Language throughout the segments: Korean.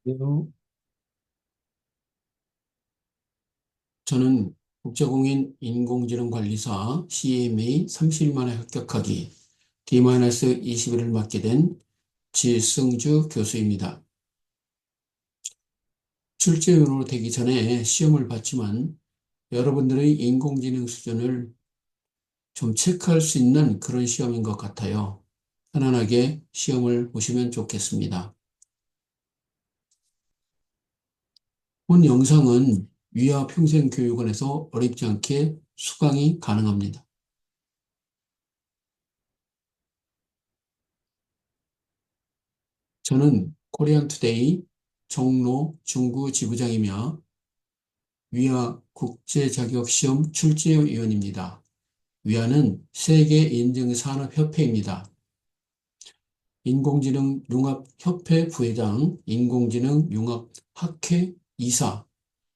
안녕하세요. 저는 국제공인 인공지능관리사 CMA 30일 만에 합격하기 D-20일을 맡게 된 지승주 교수입니다. 출제위원으로 되기 전에 시험을 봤지만 여러분들의 인공지능 수준을 좀 체크할 수 있는 그런 시험인 것 같아요. 편안하게 시험을 보시면 좋겠습니다. 본 영상은 위아 평생교육원에서 어렵지 않게 수강이 가능합니다. 저는 코리안투데이 종로 중구 지부장이며 위아 국제자격시험 출제위원입니다. 위아는 세계인증산업협회입니다. 인공지능융합협회 부회장, 인공지능융합학회 이사,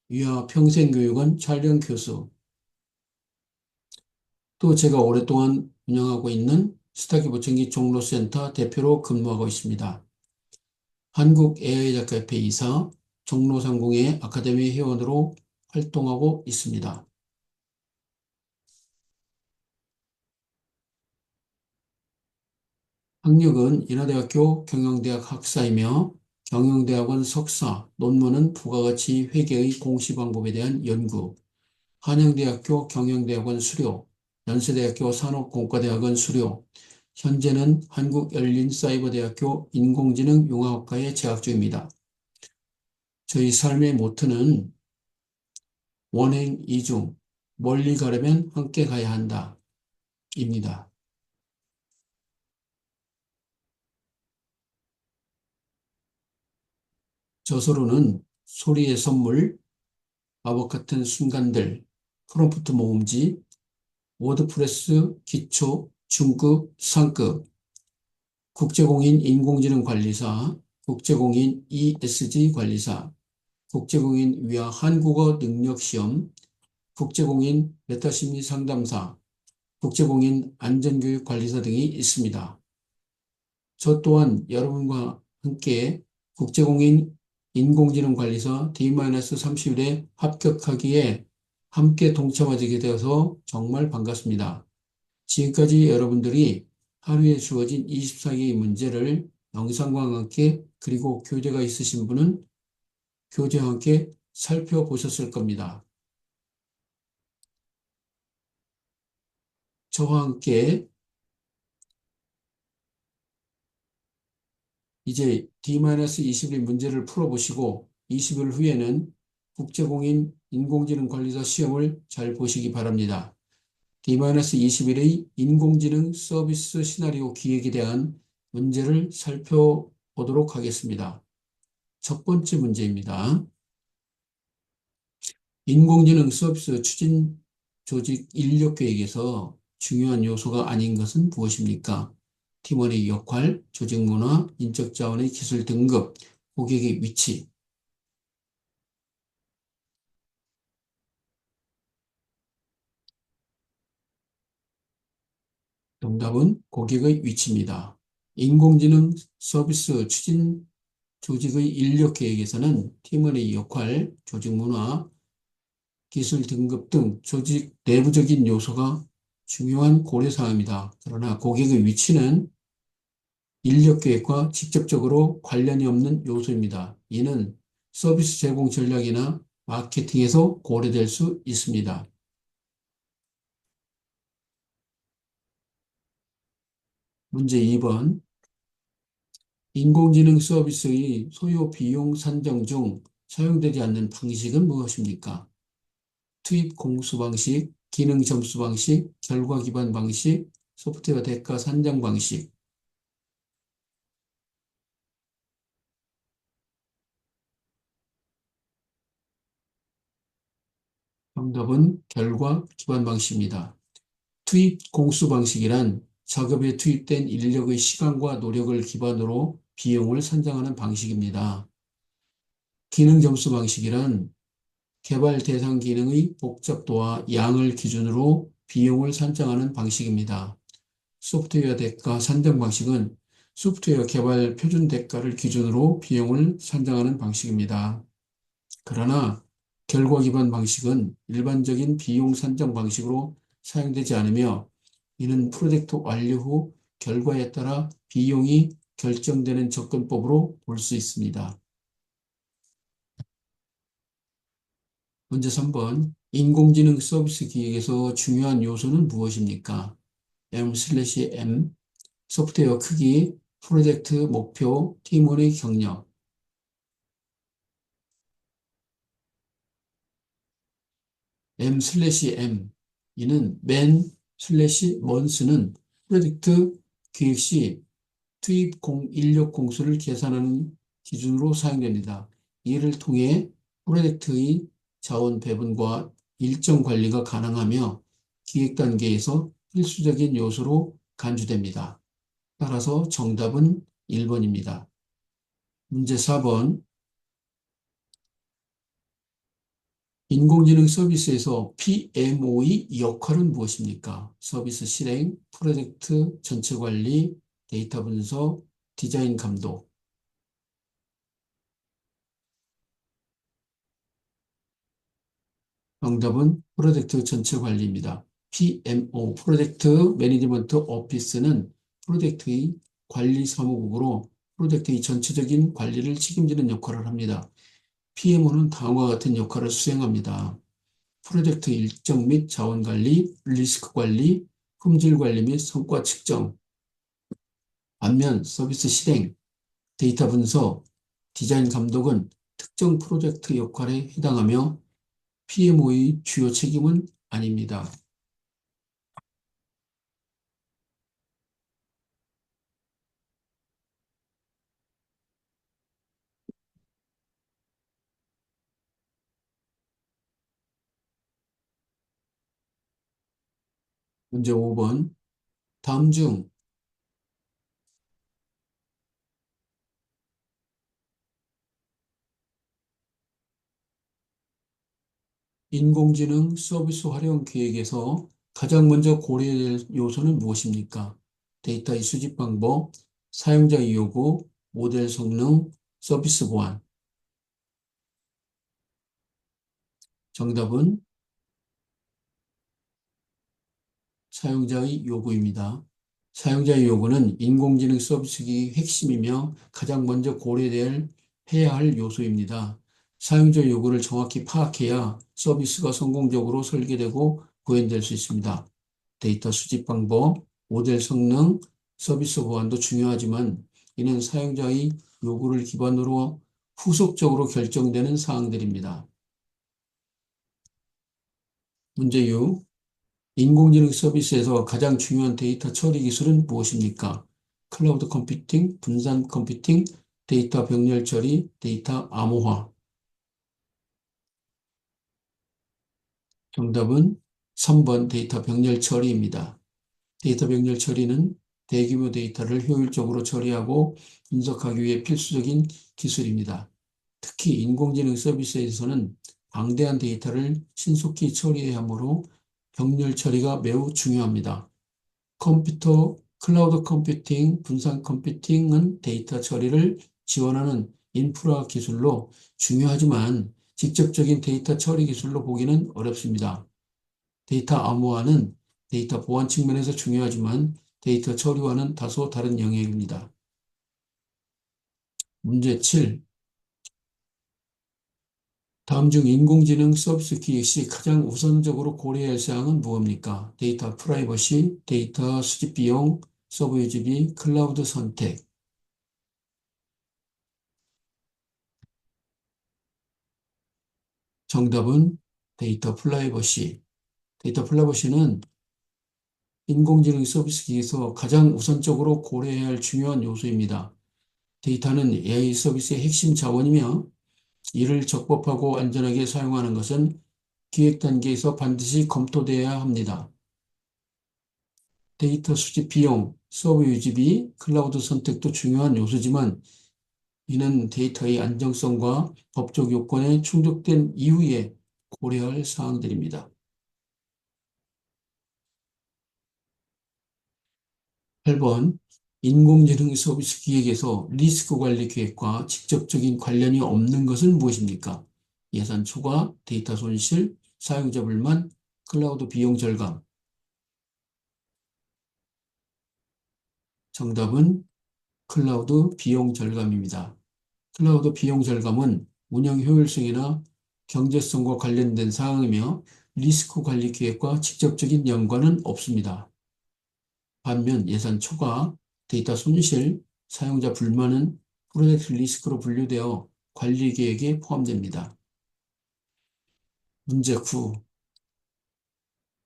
위아 평생교육원 촬영교수, 또 제가 오랫동안 운영하고 있는 스타기보청기 종로센터 대표로 근무하고 있습니다. 한국 AI작가협회 이사, 종로상공회 아카데미 회원으로 활동하고 있습니다. 학력은 인하대학교 경영대학 학사이며 경영대학원 석사, 논문은 부가가치 회계의 공시방법에 대한 연구, 한양대학교 경영대학원 수료, 연세대학교 산업공과대학원 수료, 현재는 한국열린사이버대학교 인공지능융합학과에 재학 중입니다. 저희 삶의 모토는 원행 이중, 멀리 가려면 함께 가야 한다, 입니다. 저서로는 소리의 선물, 마법 같은 순간들, 프롬프트 모음지, 워드프레스 기초, 중급, 상급, 국제공인 인공지능 관리사, 국제공인 ESG 관리사, 국제공인 위아 한국어 능력시험, 국제공인 메타심리 상담사, 국제공인 안전교육 관리사 등이 있습니다. 저 또한 여러분과 함께 국제공인 인공지능 관리사 D-30일에 합격하기에 함께 동참하게 되어서 정말 반갑습니다. 지금까지 여러분들이 하루에 주어진 24개의 문제를 영상과 함께 그리고 교재가 있으신 분은 교재와 함께 살펴보셨을 겁니다. 저와 함께 이제 D-20일 문제를 풀어보시고 20일 후에는 국제공인 인공지능 관리사 시험을 잘 보시기 바랍니다. D-20일의 인공지능 서비스 시나리오 기획에 대한 문제를 살펴보도록 하겠습니다. 첫 번째 문제입니다. 인공지능 서비스 추진 조직 인력 계획에서 중요한 요소가 아닌 것은 무엇입니까? 팀원의 역할, 조직 문화, 인적 자원의 기술 등급, 고객의 위치. 정답은 고객의 위치입니다. 인공지능 서비스 추진 조직의 인력 계획에서는 팀원의 역할, 조직 문화, 기술 등급 등 조직 내부적인 요소가 중요한 고려사항입니다. 그러나 고객의 위치는 인력 계획과 직접적으로 관련이 없는 요소입니다. 이는 서비스 제공 전략이나 마케팅에서 고려될 수 있습니다. 문제 2번. 인공지능 서비스의 소요 비용 산정 중 사용되지 않는 방식은 무엇입니까? 투입 공수 방식, 기능 점수 방식, 결과 기반 방식, 소프트웨어 대가 산정 방식. 정답은 결과 기반 방식입니다. 투입 공수 방식이란 작업에 투입된 인력의 시간과 노력을 기반으로 비용을 산정하는 방식입니다. 기능 점수 방식이란 개발 대상 기능의 복잡도와 양을 기준으로 비용을 산정하는 방식입니다. 소프트웨어 대가 산정 방식은 소프트웨어 개발 표준 대가를 기준으로 비용을 산정하는 방식입니다. 그러나 결과 기반 방식은 일반적인 비용 산정 방식으로 사용되지 않으며 이는 프로젝트 완료 후 결과에 따라 비용이 결정되는 접근법으로 볼 수 있습니다. 문제 3번. 인공지능 서비스 기획에서 중요한 요소는 무엇입니까? M/M, 소프트웨어 크기, 프로젝트 목표, 팀원의 경력. M/M, 이는 man/month는 프로젝트 기획 시 투입 인력 공수를 계산하는 기준으로 사용됩니다. 이를 통해 프로젝트의 자원 배분과 일정 관리가 가능하며 기획 단계에서 필수적인 요소로 간주됩니다. 따라서 정답은 1번입니다. 문제 4번. 인공지능 서비스에서 PMO의 역할은 무엇입니까? 서비스 실행, 프로젝트 전체 관리, 데이터 분석, 디자인 감독. 정답은 프로젝트 전체 관리입니다. PMO, 프로젝트 매니지먼트 오피스는 프로젝트의 관리 사무국으로 프로젝트의 전체적인 관리를 책임지는 역할을 합니다. PMO는 다음과 같은 역할을 수행합니다. 프로젝트 일정 및 자원 관리, 리스크 관리, 품질 관리 및 성과 측정. 반면 서비스 실행, 데이터 분석, 디자인 감독은 특정 프로젝트 역할에 해당하며 PMO의 주요 책임은 아닙니다. 문제 5번. 다음 중 인공지능 서비스 활용 계획에서 가장 먼저 고려해야 할 요소는 무엇입니까? 데이터의 수집 방법, 사용자의 요구, 모델 성능, 서비스 보안. 정답은 사용자의 요구입니다. 사용자의 요구는 인공지능 서비스의 핵심이며 가장 먼저 해야 할 요소입니다. 사용자 요구를 정확히 파악해야 서비스가 성공적으로 설계되고 구현될 수 있습니다. 데이터 수집 방법, 모델 성능, 서비스 보안도 중요하지만 이는 사용자의 요구를 기반으로 후속적으로 결정되는 사항들입니다. 문제 6. 인공지능 서비스에서 가장 중요한 데이터 처리 기술은 무엇입니까? 클라우드 컴퓨팅, 분산 컴퓨팅, 데이터 병렬 처리, 데이터 암호화. 정답은 3번 데이터 병렬 처리입니다. 데이터 병렬 처리는 대규모 데이터를 효율적으로 처리하고 분석하기 위해 필수적인 기술입니다. 특히 인공지능 서비스에서는 방대한 데이터를 신속히 처리해야 하므로 병렬 처리가 매우 중요합니다. 컴퓨터, 클라우드 컴퓨팅, 분산 컴퓨팅은 데이터 처리를 지원하는 인프라 기술로 중요하지만 직접적인 데이터 처리 기술로 보기는 어렵습니다. 데이터 암호화는 데이터 보안 측면에서 중요하지만 데이터 처리와는 다소 다른 영역입니다. 문제 7. 다음 중 인공지능 서비스 기획 시 가장 우선적으로 고려해야 할 사항은 무엇입니까? 데이터 프라이버시, 데이터 수집 비용, 서버 유지비, 클라우드 선택. 정답은 데이터 프라이버시. 데이터 프라이버시는 인공지능 서비스 기기에서 가장 우선적으로 고려해야 할 중요한 요소입니다. 데이터는 AI 서비스의 핵심 자원이며 이를 적법하고 안전하게 사용하는 것은 기획 단계에서 반드시 검토되어야 합니다. 데이터 수집 비용, 서버 유지비, 클라우드 선택도 중요한 요소지만 이는 데이터의 안정성과 법적 요건에 충족된 이후에 고려할 사항들입니다. 8번. 인공지능 서비스 기획에서 리스크 관리 계획과 직접적인 관련이 없는 것은 무엇입니까? 예산 초과, 데이터 손실, 사용자 불만, 클라우드 비용 절감. 정답은 클라우드 비용 절감입니다. 클라우드 비용 절감은 운영 효율성이나 경제성과 관련된 사항이며 리스크 관리 계획과 직접적인 연관은 없습니다. 반면 예산 초과, 데이터 손실, 사용자 불만은 프로젝트 리스크로 분류되어 관리 계획에 포함됩니다. 문제 9.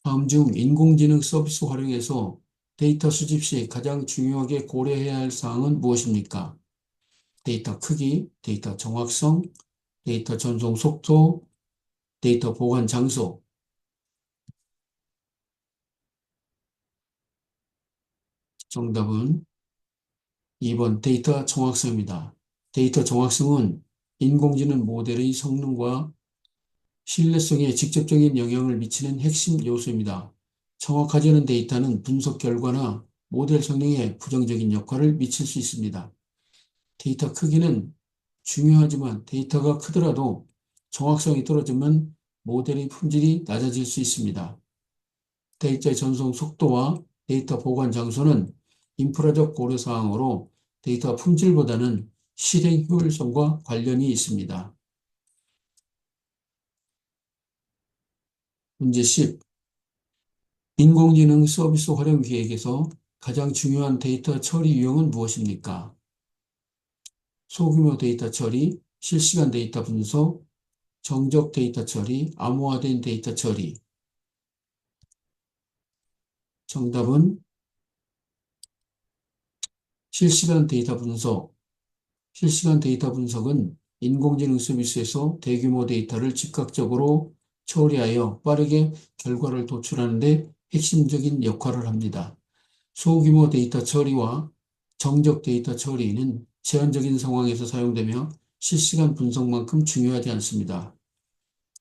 다음 중 인공지능 서비스 활용에서 데이터 수집 시 가장 중요하게 고려해야 할 사항은 무엇입니까? 데이터 크기, 데이터 정확성, 데이터 전송 속도, 데이터 보관 장소. 정답은 2번 데이터 정확성입니다. 데이터 정확성은 인공지능 모델의 성능과 신뢰성에 직접적인 영향을 미치는 핵심 요소입니다. 정확하지 않은 데이터는 분석 결과나 모델 성능에 부정적인 역할을 미칠 수 있습니다. 데이터 크기는 중요하지만 데이터가 크더라도 정확성이 떨어지면 모델의 품질이 낮아질 수 있습니다. 데이터 전송 속도와 데이터 보관 장소는 인프라적 고려사항으로 데이터 품질보다는 실행 효율성과 관련이 있습니다. 문제 10. 인공지능 서비스 활용 계획에서 가장 중요한 데이터 처리 유형은 무엇입니까? 소규모 데이터 처리, 실시간 데이터 분석, 정적 데이터 처리, 암호화된 데이터 처리. 정답은 실시간 데이터 분석. 실시간 데이터 분석은 인공지능 서비스에서 대규모 데이터를 즉각적으로 처리하여 빠르게 결과를 도출하는 데 핵심적인 역할을 합니다. 소규모 데이터 처리와 정적 데이터 처리는 제한적인 상황에서 사용되며 실시간 분석만큼 중요하지 않습니다.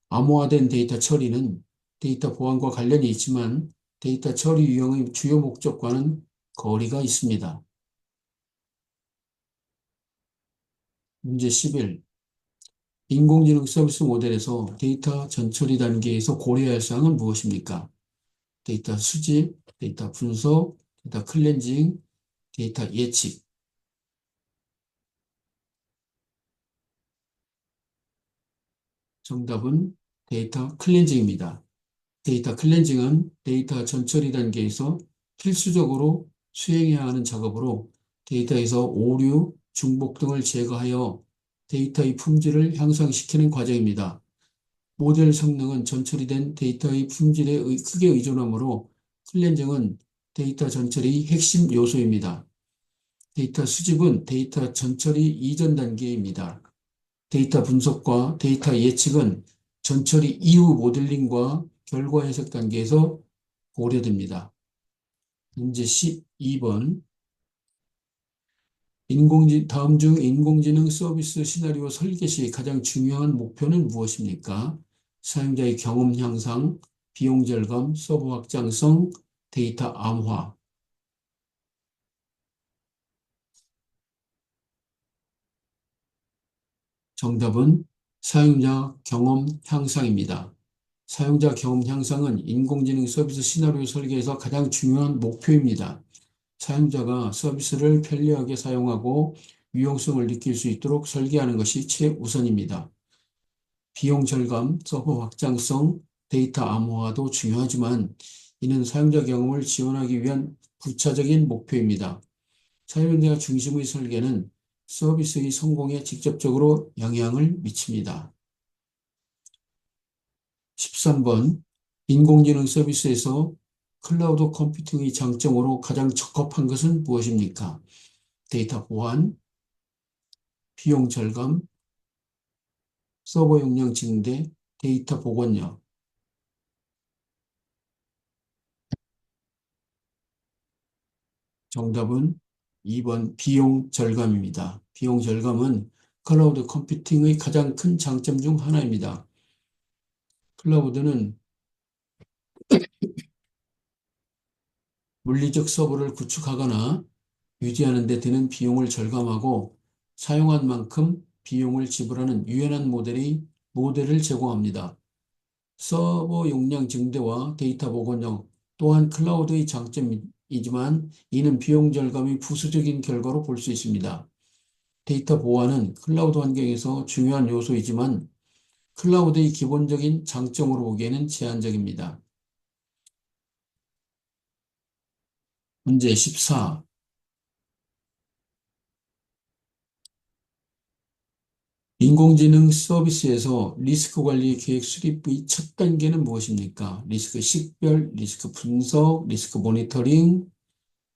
암호화된 데이터 처리는 데이터 보안과 관련이 있지만 데이터 처리 유형의 주요 목적과는 거리가 있습니다. 문제 11. 인공지능 서비스 모델에서 데이터 전처리 단계에서 고려해야 할 사항은 무엇입니까? 데이터 수집, 데이터 분석, 데이터 클렌징, 데이터 예측. 정답은 데이터 클렌징입니다. 데이터 클렌징은 데이터 전처리 단계에서 필수적으로 수행해야 하는 작업으로 데이터에서 오류, 중복 등을 제거하여 데이터의 품질을 향상시키는 과정입니다. 모델 성능은 전처리된 데이터의 품질에 크게 의존하므로 클렌징은 데이터 전처리의 핵심 요소입니다. 데이터 수집은 데이터 전처리 이전 단계입니다. 데이터 분석과 데이터 예측은 전처리 이후 모델링과 결과 해석 단계에서 고려됩니다. 문제 12번. 다음 중 인공지능 서비스 시나리오 설계 시 가장 중요한 목표는 무엇입니까? 사용자의 경험 향상, 비용 절감, 서버 확장성, 데이터 암호화. 정답은 사용자 경험 향상입니다. 사용자 경험 향상은 인공지능 서비스 시나리오 설계에서 가장 중요한 목표입니다. 사용자가 서비스를 편리하게 사용하고 유용성을 느낄 수 있도록 설계하는 것이 최우선입니다. 비용 절감, 서버 확장성, 데이터 암호화도 중요하지만 이는 사용자 경험을 지원하기 위한 부차적인 목표입니다. 사용자 중심의 설계는 서비스의 성공에 직접적으로 영향을 미칩니다. 13번. 인공지능 서비스에서 클라우드 컴퓨팅의 장점으로 가장 적합한 것은 무엇입니까? 데이터 보안, 비용 절감, 서버 용량 증대, 데이터 복원력. 정답은 2번 비용 절감입니다. 비용 절감은 클라우드 컴퓨팅의 가장 큰 장점 중 하나입니다. 클라우드는 물리적 서버를 구축하거나 유지하는 데 드는 비용을 절감하고 사용한 만큼 비용을 지불하는 유연한 모델을 제공합니다. 서버 용량 증대와 데이터 보관력 또한 클라우드의 장점이지만 이는 비용 절감이 부수적인 결과로 볼 수 있습니다. 데이터 보안은 클라우드 환경에서 중요한 요소이지만 클라우드의 기본적인 장점으로 보기에는 제한적입니다. 문제 14. 인공지능 서비스에서 리스크 관리 계획 수립의 첫 단계는 무엇입니까? 리스크 식별, 리스크 분석, 리스크 모니터링,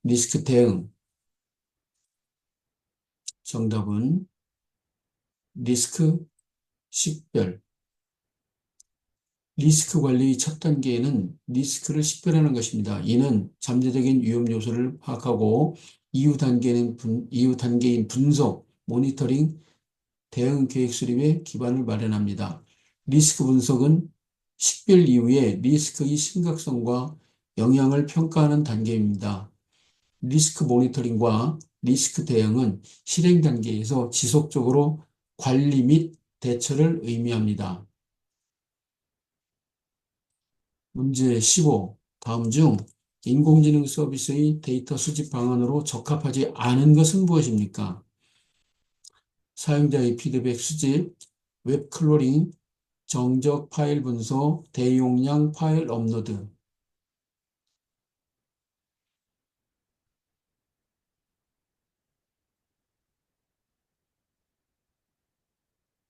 리스크 대응. 정답은 리스크 식별. 리스크 관리의 첫 단계에는 리스크를 식별하는 것입니다. 이는 잠재적인 위험 요소를 파악하고 이후 단계인 분석, 모니터링, 대응 계획 수립에 기반을 마련합니다. 리스크 분석은 식별 이후에 리스크의 심각성과 영향을 평가하는 단계입니다. 리스크 모니터링과 리스크 대응은 실행 단계에서 지속적으로 관리 및 대처를 의미합니다. 문제 15. 다음 중 인공지능 서비스의 데이터 수집 방안으로 적합하지 않은 것은 무엇입니까? 사용자의 피드백 수집, 웹 클로링, 정적 파일 분석, 대용량 파일 업로드.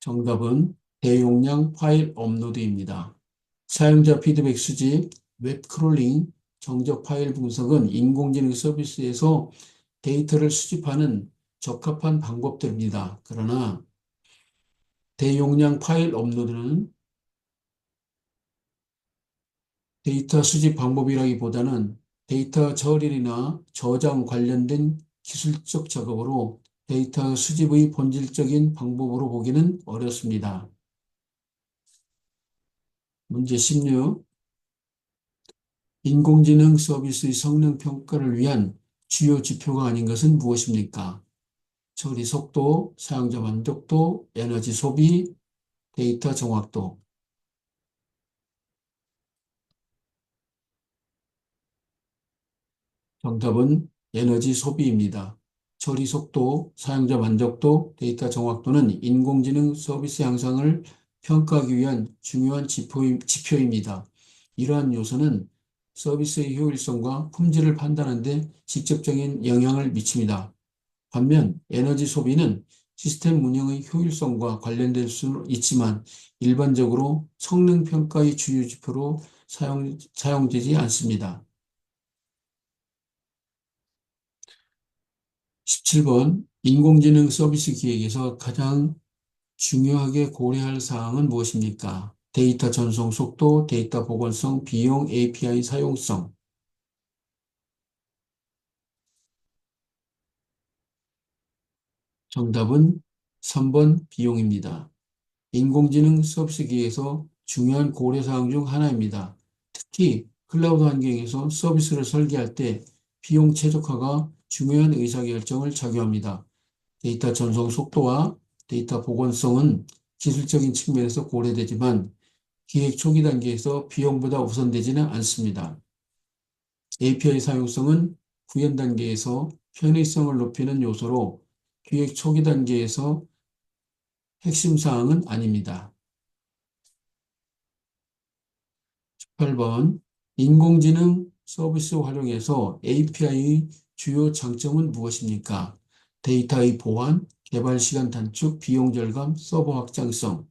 정답은 대용량 파일 업로드입니다. 사용자 피드백 수집, 웹 크롤링, 정적 파일 분석은 인공지능 서비스에서 데이터를 수집하는 적합한 방법들입니다. 그러나 대용량 파일 업로드는 데이터 수집 방법이라기보다는 데이터 처리나 저장 관련된 기술적 작업으로 데이터 수집의 본질적인 방법으로 보기는 어렵습니다. 문제 16. 인공지능 서비스의 성능 평가를 위한 주요 지표가 아닌 것은 무엇입니까? 처리 속도, 사용자 만족도, 에너지 소비, 데이터 정확도. 정답은 에너지 소비입니다. 처리 속도, 사용자 만족도, 데이터 정확도는 인공지능 서비스 향상을 평가하기 위한 중요한 지표입니다. 이러한 요소는 서비스의 효율성과 품질을 판단하는 데 직접적인 영향을 미칩니다. 반면 에너지 소비는 시스템 운영의 효율성과 관련될 수 있지만 일반적으로 성능 평가의 주요 지표로 사용되지 않습니다. 17번 인공지능 서비스 기획에서 가장 중요하게 고려할 사항은 무엇입니까? 데이터 전송 속도, 데이터 보관성, 비용, API 사용성. 정답은 3번 비용입니다. 인공지능 서비스 기획에서 중요한 고려사항 중 하나입니다. 특히 클라우드 환경에서 서비스를 설계할 때 비용 최적화가 중요한 의사결정을 작용합니다. 데이터 전송 속도와 데이터 보건성은 기술적인 측면에서 고려되지만 기획 초기 단계에서 비용보다 우선되지는 않습니다. API 사용성은 구현 단계에서 편의성을 높이는 요소로 기획 초기 단계에서 핵심 사항은 아닙니다. 8번 인공지능 서비스 활용에서 API의 주요 장점은 무엇입니까? 데이터의 보안, 개발 시간 단축, 비용 절감, 서버 확장성.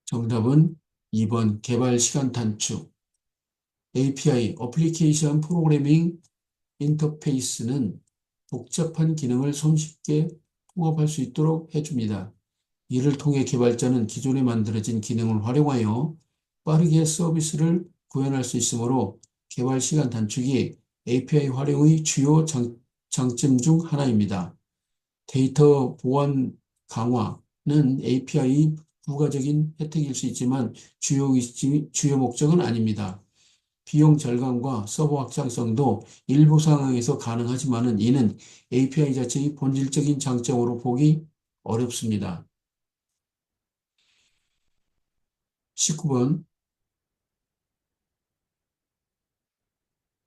정답은 2번 개발 시간 단축. API, 어플리케이션 프로그래밍 인터페이스는 복잡한 기능을 손쉽게 통합할 수 있도록 해줍니다. 이를 통해 개발자는 기존에 만들어진 기능을 활용하여 빠르게 서비스를 구현할 수 있으므로 개발 시간 단축이 API 활용의 주요 장점 중 하나입니다. 데이터 보안 강화는 API 부가적인 혜택일 수 있지만 주요 목적은 아닙니다. 비용 절감과 서버 확장성도 일부 상황에서 가능하지만은 이는 API 자체의 본질적인 장점으로 보기 어렵습니다. 19번.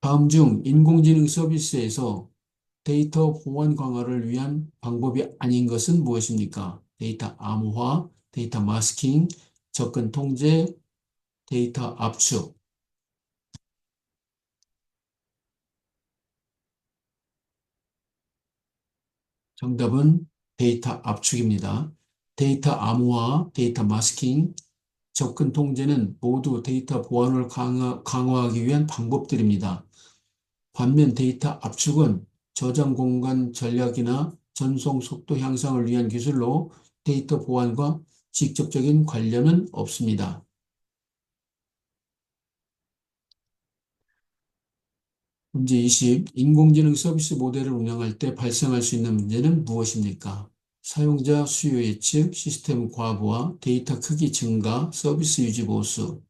다음 중 인공지능 서비스에서 데이터 보안 강화를 위한 방법이 아닌 것은 무엇입니까? 데이터 암호화, 데이터 마스킹, 접근 통제, 데이터 압축. 정답은 데이터 압축입니다. 데이터 암호화, 데이터 마스킹, 접근 통제는 모두 데이터 보안을 강화하기 위한 방법들입니다. 반면 데이터 압축은 저장 공간 전략이나 전송 속도 향상을 위한 기술로 데이터 보안과 직접적인 관련은 없습니다. 문제 20. 인공지능 서비스 모델을 운영할 때 발생할 수 있는 문제는 무엇입니까? 사용자 수요 예측, 시스템 과부하, 데이터 크기 증가, 서비스 유지 보수.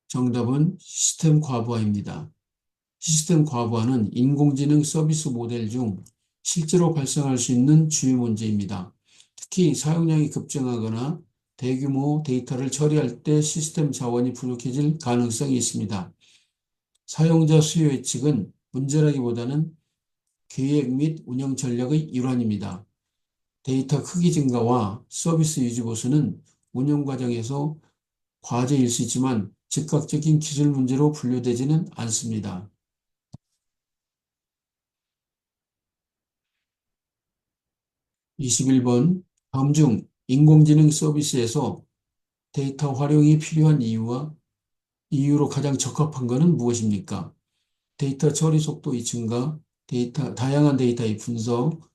정답은 시스템 과부하입니다. 시스템 과부하는 인공지능 서비스 모델 중 실제로 발생할 수 있는 주요 문제입니다. 특히 사용량이 급증하거나 대규모 데이터를 처리할 때 시스템 자원이 부족해질 가능성이 있습니다. 사용자 수요 예측은 문제라기보다는 계획 및 운영 전략의 일환입니다. 데이터 크기 증가와 서비스 유지 보수는 운영 과정에서 과제일 수 있지만 즉각적인 기술 문제로 분류되지는 않습니다. 21번. 다음 중 인공지능 서비스에서 데이터 활용이 필요한 이유로 가장 적합한 것은 무엇입니까? 데이터 처리 속도의 증가, 다양한 데이터의 분석,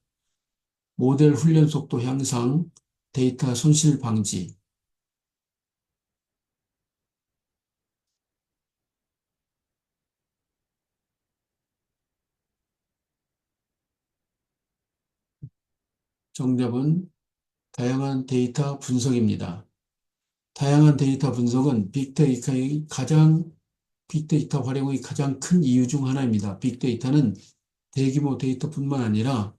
모델 훈련 속도 향상, 데이터 손실 방지. 정답은 다양한 데이터 분석입니다. 다양한 데이터 분석은 빅데이터 활용의 가장 큰 이유 중 하나입니다. 빅데이터는 대규모 데이터뿐만 아니라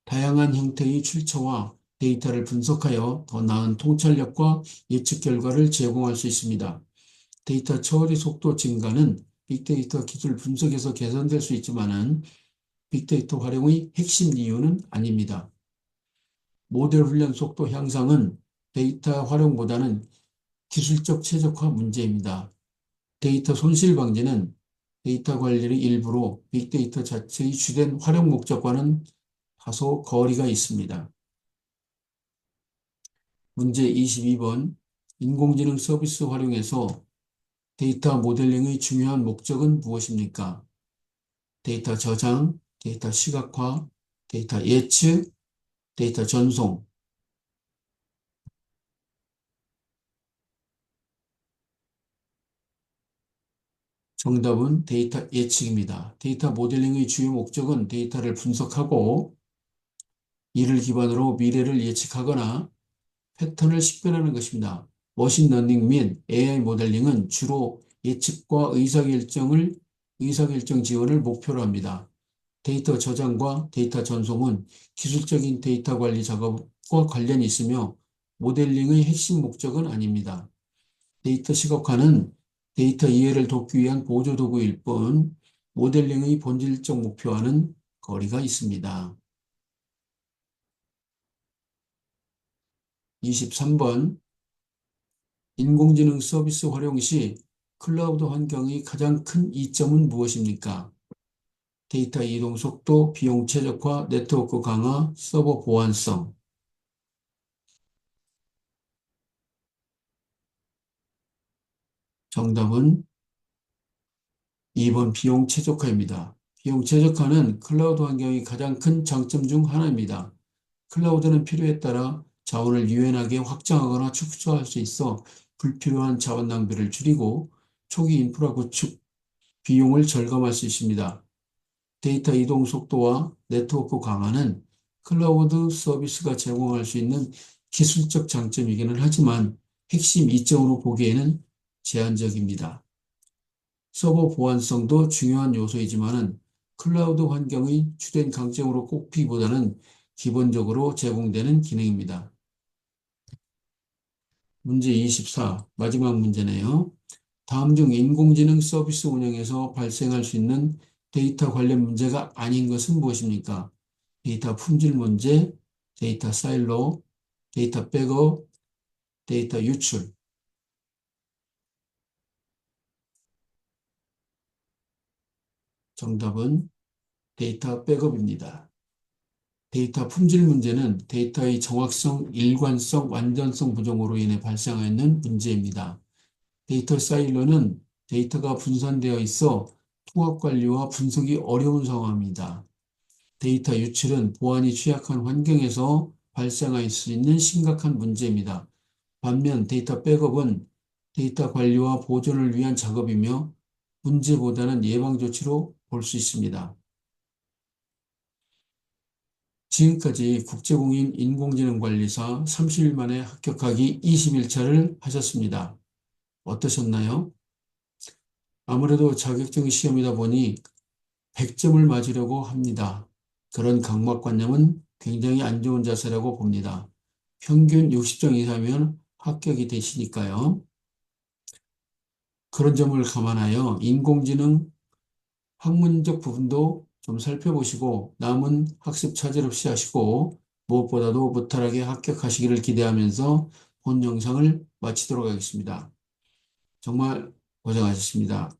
다양한 형태의 출처와 데이터를 분석하여 더 나은 통찰력과 예측 결과를 제공할 수 있습니다. 데이터 처리 속도 증가는 빅데이터 기술 분석에서 개선될 수 있지만은 빅데이터 활용의 핵심 이유는 아닙니다. 모델 훈련 속도 향상은 데이터 활용보다는 기술적 최적화 문제입니다. 데이터 손실 방지는 데이터 관리의 일부로 빅데이터 자체의 주된 활용 목적과는 다소 거리가 있습니다. 문제 22번. 인공지능 서비스 활용에서 데이터 모델링의 중요한 목적은 무엇입니까? 데이터 저장, 데이터 시각화, 데이터 예측, 데이터 전송. 정답은 데이터 예측입니다. 데이터 모델링의 주요 목적은 데이터를 분석하고 이를 기반으로 미래를 예측하거나 패턴을 식별하는 것입니다. 머신러닝 및 AI 모델링은 주로 예측과 의사결정 지원을 목표로 합니다. 데이터 저장과 데이터 전송은 기술적인 데이터 관리 작업과 관련이 있으며 모델링의 핵심 목적은 아닙니다. 데이터 시각화는 데이터 이해를 돕기 위한 보조도구일 뿐 모델링의 본질적 목표와는 거리가 있습니다. 23번. 인공지능 서비스 활용 시 클라우드 환경의 가장 큰 이점은 무엇입니까? 데이터 이동 속도, 비용 최적화, 네트워크 강화, 서버 보안성. 정답은 2번 비용 최적화입니다. 비용 최적화는 클라우드 환경의 가장 큰 장점 중 하나입니다. 클라우드는 필요에 따라 자원을 유연하게 확장하거나 축소할 수 있어 불필요한 자원 낭비를 줄이고 초기 인프라 구축 비용을 절감할 수 있습니다. 데이터 이동 속도와 네트워크 강화는 클라우드 서비스가 제공할 수 있는 기술적 장점이기는 하지만 핵심 이점으로 보기에는 제한적입니다. 서버 보안성도 중요한 요소이지만은 클라우드 환경의 주된 강점으로 꼽기보다는 기본적으로 제공되는 기능입니다. 문제 24, 마지막 문제네요. 다음 중 인공지능 서비스 운영에서 발생할 수 있는 데이터 관련 문제가 아닌 것은 무엇입니까? 데이터 품질 문제, 데이터 사일로, 데이터 백업, 데이터 유출. 정답은 데이터 백업입니다. 데이터 품질 문제는 데이터의 정확성, 일관성, 완전성 부족으로 인해 발생하는 문제입니다. 데이터 사일로는 데이터가 분산되어 있어 통합 관리와 분석이 어려운 상황입니다. 데이터 유출은 보안이 취약한 환경에서 발생할 수 있는 심각한 문제입니다. 반면 데이터 백업은 데이터 관리와 보존을 위한 작업이며 문제보다는 예방 조치로 볼 수 있습니다. 지금까지 국제공인 인공지능관리사 30일 만에 합격하기 21차를 하셨습니다. 어떠셨나요? 아무래도 자격증 시험이다 보니 100점을 맞으려고 합니다. 그런 강박관념은 굉장히 안 좋은 자세라고 봅니다. 평균 60점 이상이면 합격이 되시니까요. 그런 점을 감안하여 인공지능 학문적 부분도 좀 살펴보시고 남은 학습 차질 없이 하시고 무엇보다도 무탈하게 합격하시기를 기대하면서 본 영상을 마치도록 하겠습니다. 정말 고생하셨습니다.